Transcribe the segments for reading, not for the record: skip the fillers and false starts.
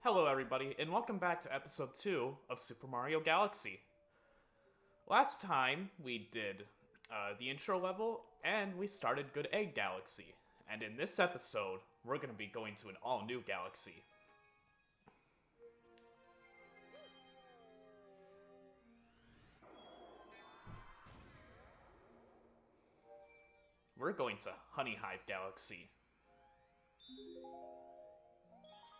Hello everybody, and welcome back to episode 2 of Super Mario Galaxy. Last time, we did the intro level, and we started Good Egg Galaxy. And in this episode, we're going to be going to an all-new galaxy. We're going to Honey Hive Galaxy.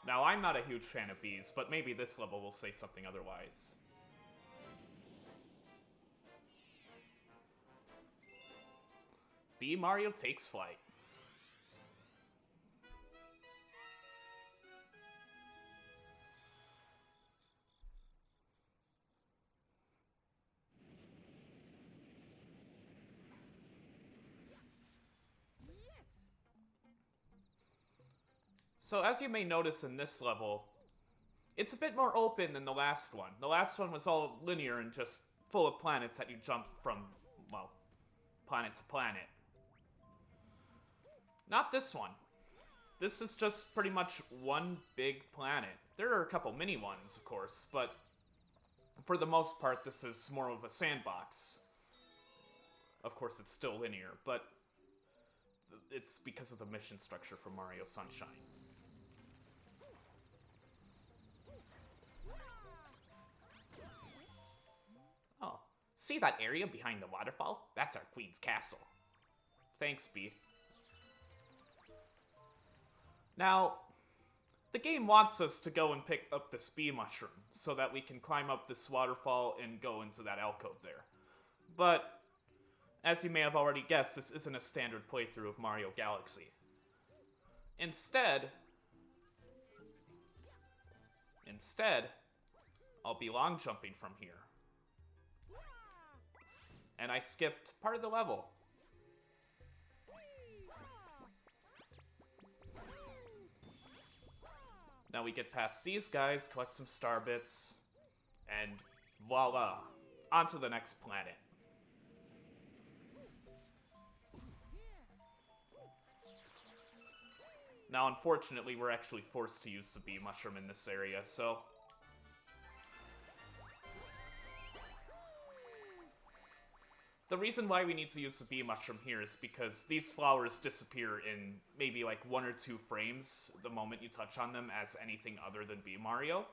Now, I'm not a huge fan of bees, but maybe this level will say something otherwise. Bee Mario takes flight. So as you may notice in this level, it's a bit more open than the last one. The last one was all linear and just full of planets that you jump from, well, planet to planet. Not this one. This is just pretty much one big planet. There are a couple mini ones, of course, but for the most part, this is more of a sandbox. Of course, it's still linear, but it's because of the mission structure from Mario Sunshine. Oh, see that area behind the waterfall? That's our queen's castle. Thanks, Bee. Now, the game wants us to go and pick up this bee mushroom so that we can climb up this waterfall and go into that alcove there. But, as you may have already guessed, this isn't a standard playthrough of Mario Galaxy. Instead, I'll be long jumping from here. And I skipped part of the level. Now we get past these guys, collect some star bits, and voila, onto the next planet. Now, unfortunately, we're actually forced to use the bee mushroom in this area, so the reason why we need to use the bee mushroom here is because these flowers disappear in maybe like 1 or 2 frames the moment you touch on them as anything other than Bee Mario.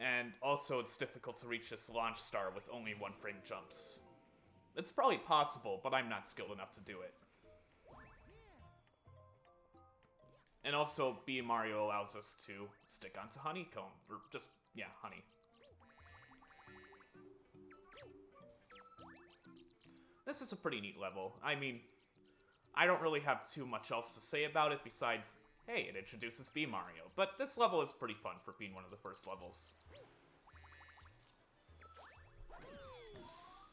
And also it's difficult to reach this launch star with only 1 frame jumps. It's probably possible, but I'm not skilled enough to do it. And also, Bee Mario allows us to stick onto honeycomb, or just, yeah, honey. This is a pretty neat level. I mean, I don't really have too much else to say about it besides, hey, it introduces Bee Mario. But this level is pretty fun for being one of the first levels.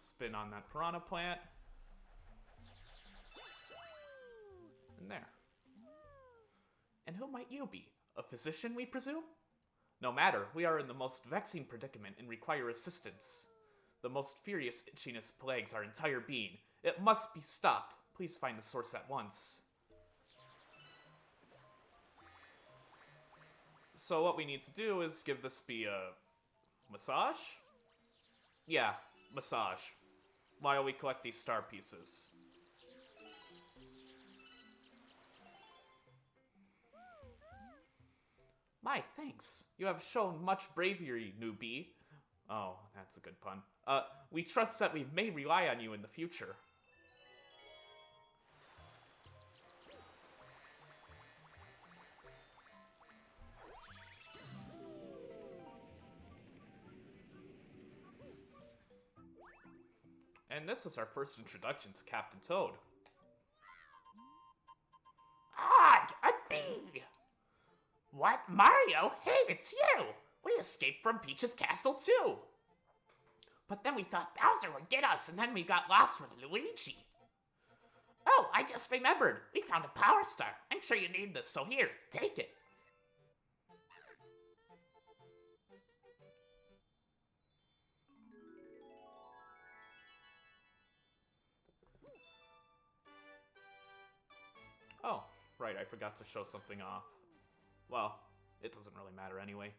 Spin on that piranha plant. And there. And who might you be? A physician, we presume? No matter, we are in the most vexing predicament and require assistance. The most furious itchiness plagues our entire being. It must be stopped. Please find the source at once. So what we need to do is give this bee a massage? Yeah, massage. While we collect these star pieces. My thanks. You have shown much bravery, new bee. Oh, that's a good pun. We trust that we may rely on you in the future. And this is our first introduction to Captain Toad. Ah, a bee! What, Mario? Hey, it's you! We escaped from Peach's castle too! But then we thought Bowser would get us, and then we got lost with Luigi. Oh, I just remembered. We found a power star. I'm sure you need this, so here, take it. Oh, right, I forgot to show something off. Well, it doesn't really matter anyway.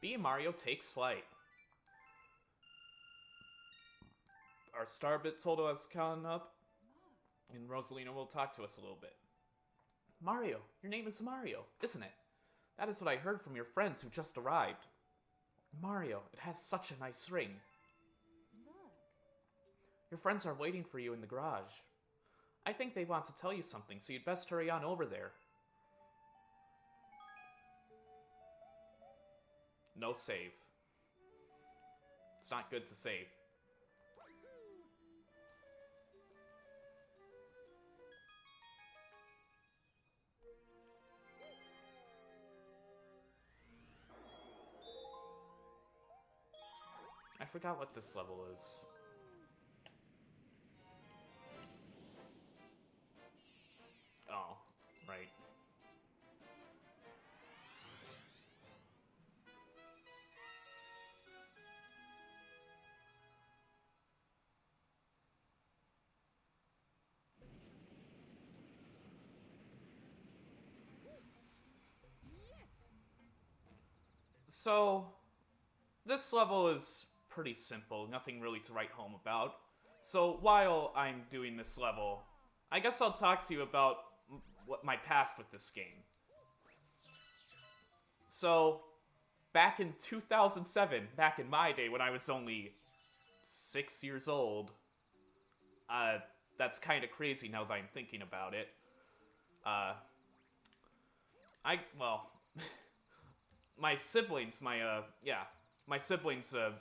Bee Mario takes flight. Our Starbit told us coming up, and Rosalina will talk to us a little bit. Mario, your name is Mario, isn't it? That is what I heard from your friends who just arrived. Mario, it has such a nice ring. Look. Your friends are waiting for you in the garage. I think they want to tell you something, so you'd best hurry on over there. No save. It's not good to save. I forgot what this level is. Oh, right. So, this level is pretty simple, nothing really to write home about. So while I'm doing this level, I guess I'll talk to you about what my past with this game. So, back in 2007, back in my day when I was only 6 years old, that's kind of crazy now that I'm thinking about it. My siblings,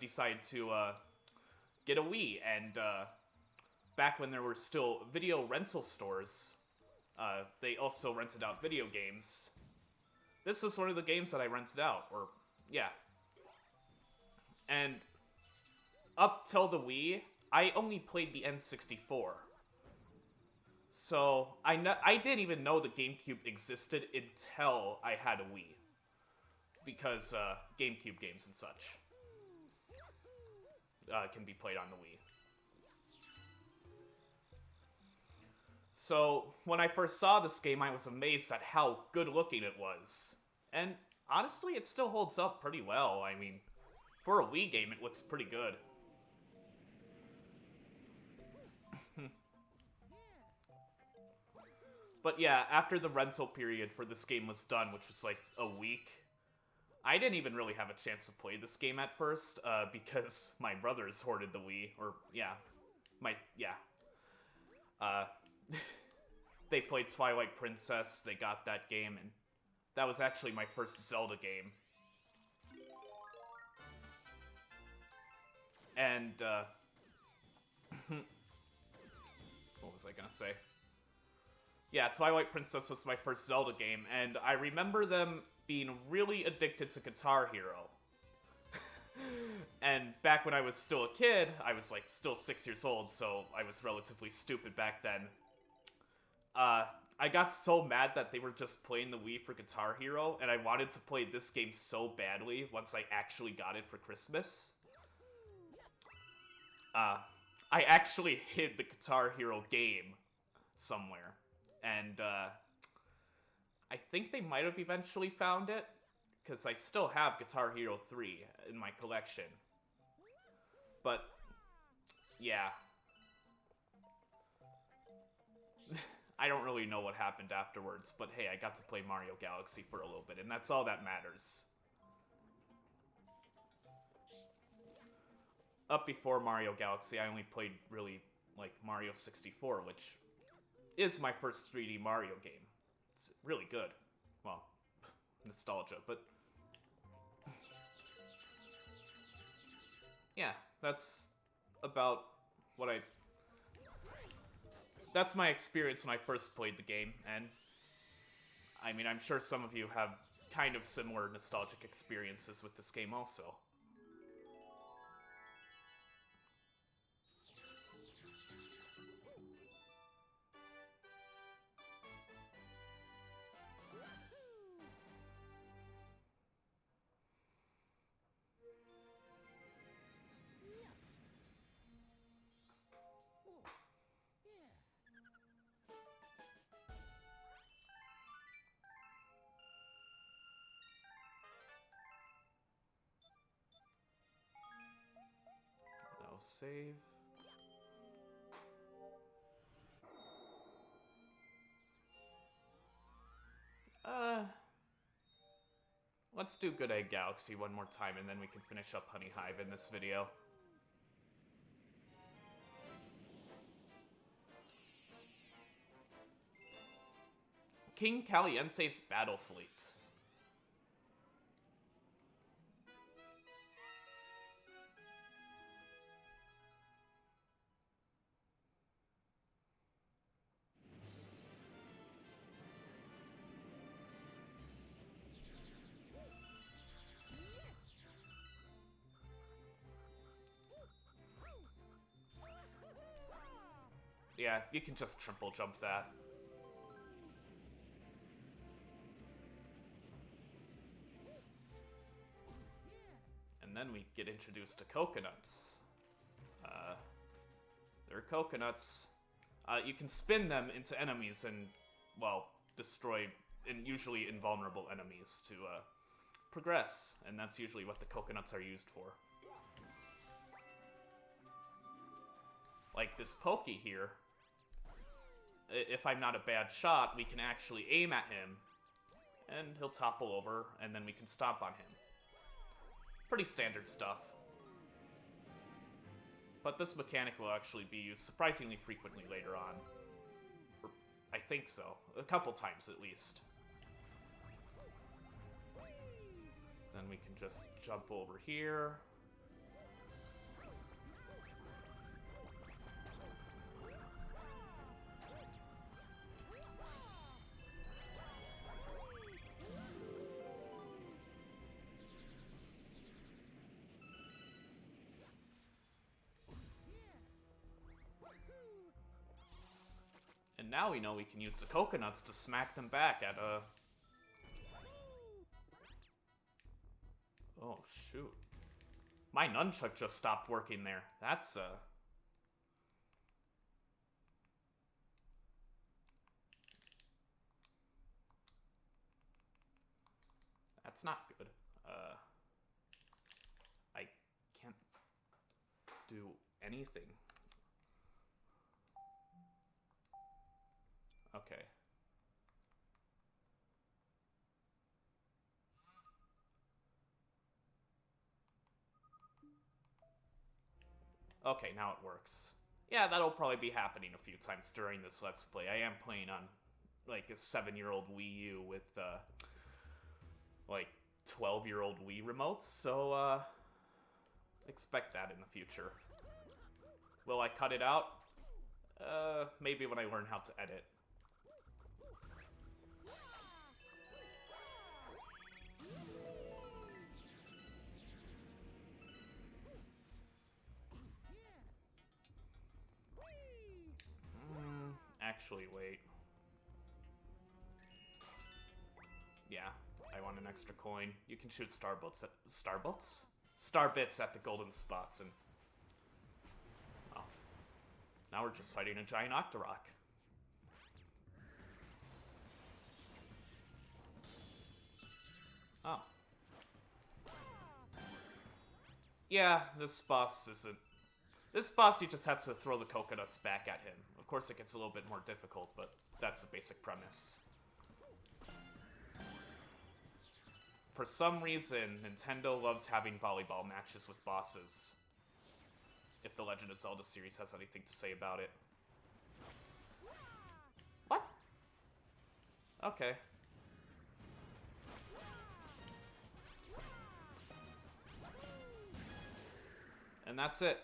decided to get a Wii, and back when there were still video rental stores, they also rented out video games. This was one of the games that I rented out, And up till the Wii, I only played the N64. So I didn't even know the GameCube existed until I had a Wii. Because GameCube games and such can be played on the Wii. So, when I first saw this game, I was amazed at how good looking it was. And honestly, it still holds up pretty well. I mean, for a Wii game, it looks pretty good. But yeah, after the rental period for this game was done, which was like a week, I didn't even really have a chance to play this game at first, because my brothers hoarded the Wii, they played Twilight Princess, they got that game, and that was actually my first Zelda game. And, what was I gonna say? Yeah, Twilight Princess was my first Zelda game, and I remember them being really addicted to Guitar Hero. And back when I was still a kid, I was like still 6 years old, so I was relatively stupid back then. I got so mad that they were just playing the Wii for Guitar Hero, and I wanted to play this game so badly once I actually got it for Christmas. I actually hid the Guitar Hero game somewhere, and I think they might have eventually found it, because I still have Guitar Hero 3 in my collection. But, yeah. I don't really know what happened afterwards, but hey, I got to play Mario Galaxy for a little bit, and that's all that matters. Up before Mario Galaxy, I only played really, like, Mario 64, which is my first 3D Mario game. It's really good. Well, nostalgia, but... yeah, that's about what that's my experience when I first played the game, and I mean, I'm sure some of you have kind of similar nostalgic experiences with this game also. save. Let's do Good Egg Galaxy one more time, and then we can finish up Honey Hive in this video. King Caliente's Battle Fleet. Yeah, you can just triple jump that. And then we get introduced to coconuts. They're coconuts. You can spin them into enemies and, well, destroy usually invulnerable enemies to progress. And that's usually what the coconuts are used for. Like this Pokey here. If I'm not a bad shot, we can actually aim at him, and he'll topple over, and then we can stomp on him. Pretty standard stuff. But this mechanic will actually be used surprisingly frequently later on. Or, I think so. A couple times at least. Then we can just jump over here. And now we know we can use the coconuts to smack them back at a... Oh, shoot. My nunchuck just stopped working there. That's not good. I can't do anything. Okay. Okay, now it works. Yeah, that'll probably be happening a few times during this Let's Play. I am playing on, like, a 7-year-old Wii U with, like, 12-year-old Wii remotes, so, expect that in the future. Will I cut it out? Maybe when I learn how to edit. Actually, wait. Yeah, I want an extra coin. You can shoot starbits at... Starbits? Starbits at the golden spots, and... Oh. Now we're just fighting a giant Octorok. Oh. Yeah, this boss isn't... This boss, you just have to throw the coconuts back at him. Of course, it gets a little bit more difficult, but that's the basic premise. For some reason, Nintendo loves having volleyball matches with bosses. If the Legend of Zelda series has anything to say about it. What? Okay. And that's it.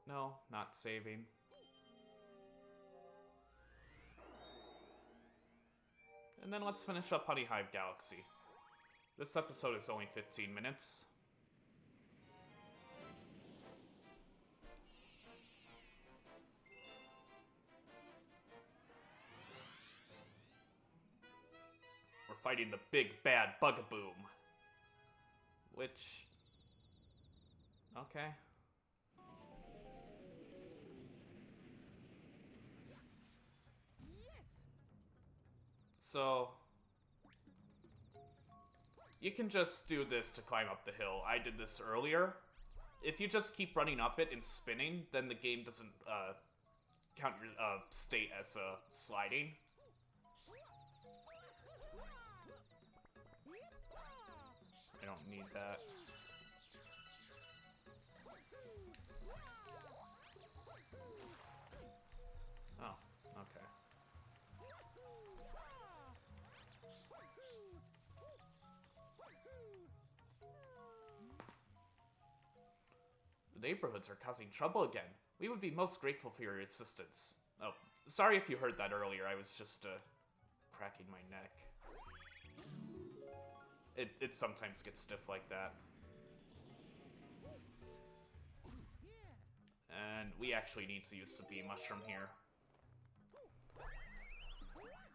No, not saving. And then let's finish up Honey Hive Galaxy. This episode is only 15 minutes. We're fighting the big bad Bugaboom. Which... okay. So... you can just do this to climb up the hill. I did this earlier. If you just keep running up it and spinning, then the game doesn't count your state as sliding. I don't need that. Oh, okay. The neighborhoods are causing trouble again. We would be most grateful for your assistance. Oh, sorry if you heard that earlier. I was just cracking my neck. It sometimes gets stiff like that. And we actually need to use the bee mushroom here.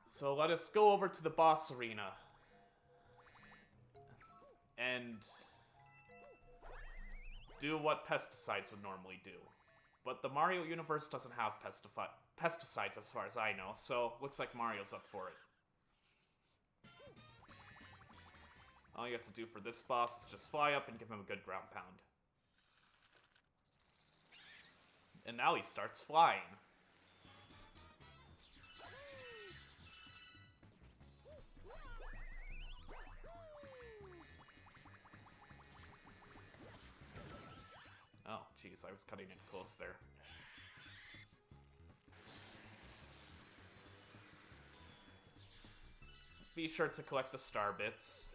So let us go over to the boss arena. And do what pesticides would normally do. But the Mario universe doesn't have pesticides as far as I know, so looks like Mario's up for it. All you have to do for this boss is just fly up and give him a good ground pound. And now he starts flying. Oh, jeez, I was cutting it close there. Be sure to collect the star bits.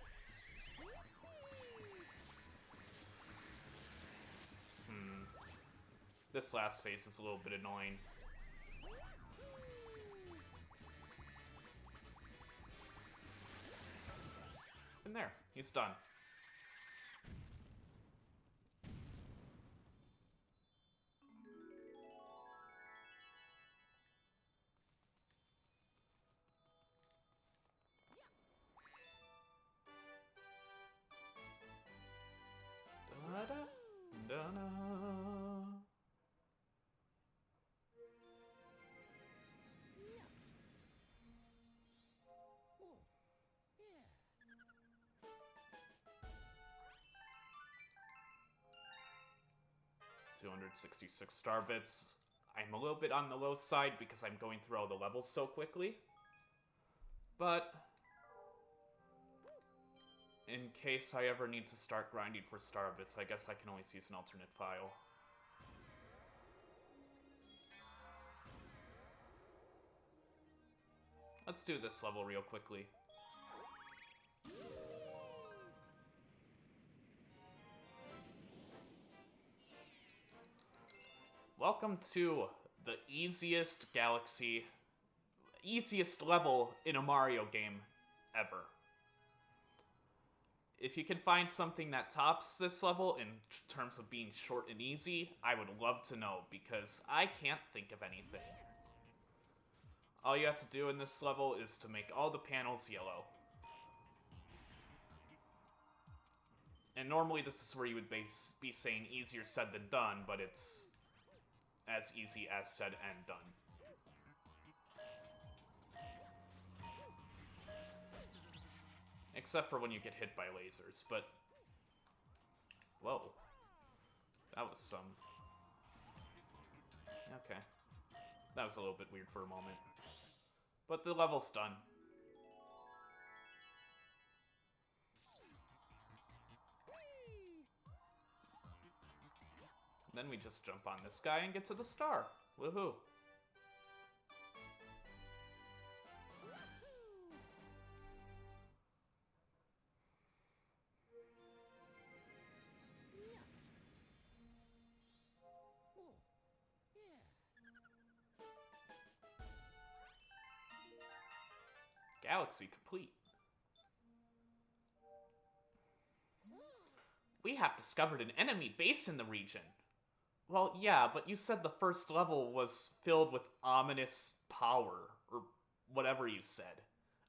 This last phase is a little bit annoying. And there, he's done. Da-da-da-da. 266 star bits. I'm a little bit on the low side because I'm going through all the levels so quickly. But in case I ever need to start grinding for star bits, I guess I can always use an alternate file. Let's do this level real quickly. Welcome to the easiest level in a Mario game ever. If you can find something that tops this level in terms of being short and easy, I would love to know, because I can't think of anything. All you have to do in this level is to make all the panels yellow. And normally this is where you would be saying easier said than done, but it's as easy as said and done. Except for when you get hit by lasers, but... whoa. That was some... okay. That was a little bit weird for a moment. But the level's done. Then we just jump on this guy and get to the star. Woohoo. Galaxy complete. We have discovered an enemy base in the region. Well, yeah, but you said the first level was filled with ominous power, or whatever you said.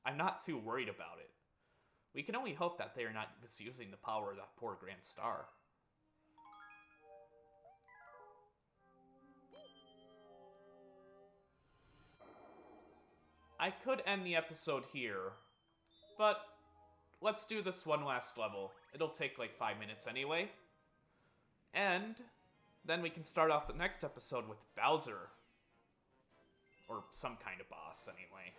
I'm not too worried about it. We can only hope that they are not misusing the power of that poor Grand Star. I could end the episode here, but let's do this one last level. It'll take like 5 minutes anyway. And then we can start off the next episode with Bowser. Or some kind of boss, anyway.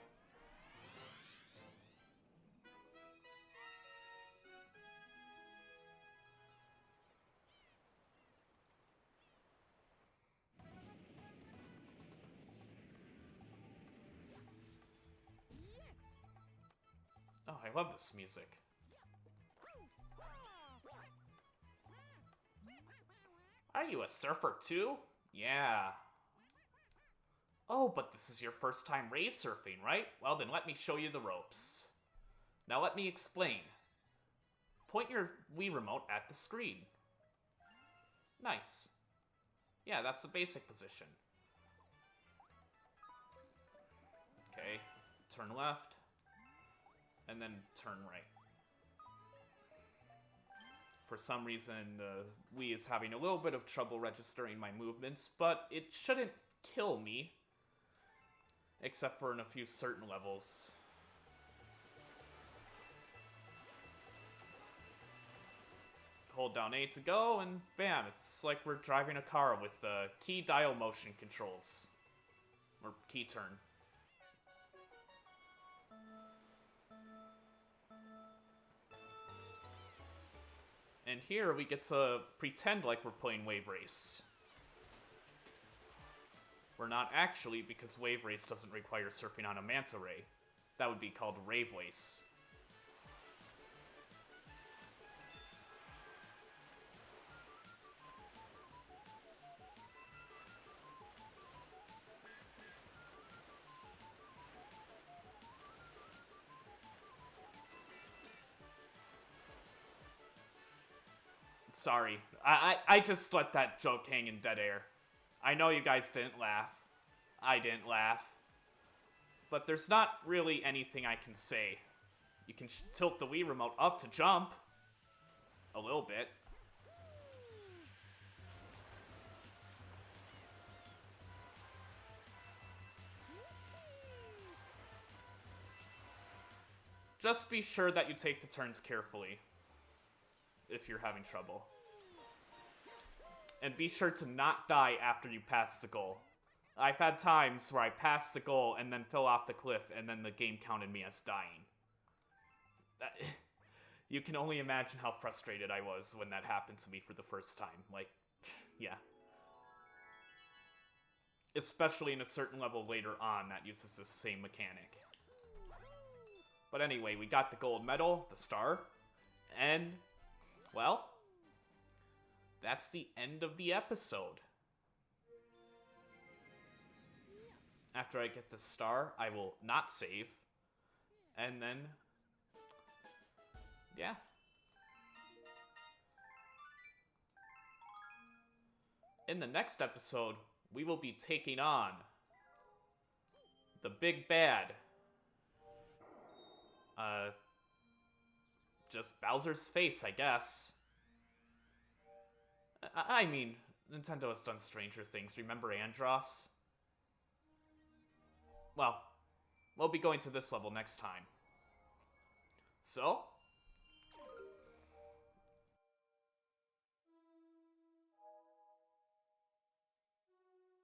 Oh, I love this music. Are you a surfer too? Yeah. Oh, but this is your first time ray surfing, right? Well, then let me show you the ropes. Now let me explain. Point your Wii remote at the screen. Nice. Yeah, that's the basic position. Okay, turn left. And then turn right. For some reason, the Wii is having a little bit of trouble registering my movements, but it shouldn't kill me. Except for in a few certain levels. Hold down A to go, and bam, it's like we're driving a car with key dial motion controls. Or key turn. And here we get to pretend like we're playing Wave Race. We're not actually, because Wave Race doesn't require surfing on a manta ray. That would be called Rave Race. Sorry, I just let that joke hang in dead air. I know you guys didn't laugh. I didn't laugh. But there's not really anything I can say. You can tilt the Wii remote up to jump. A little bit. Just be sure that you take the turns carefully. If you're having trouble. And be sure to not die after you pass the goal. I've had times where I passed the goal and then fell off the cliff and then the game counted me as dying. You can only imagine how frustrated I was when that happened to me for the first time. Like, yeah. Especially in a certain level later on that uses the same mechanic. But anyway, we got the gold medal, the star, and, well, that's the end of the episode. After I get the star, I will not save. And then, yeah. In the next episode, we will be taking on the big bad. Just Bowser's face, I guess. I mean, Nintendo has done stranger things. Remember Andross? Well, we'll be going to this level next time. So,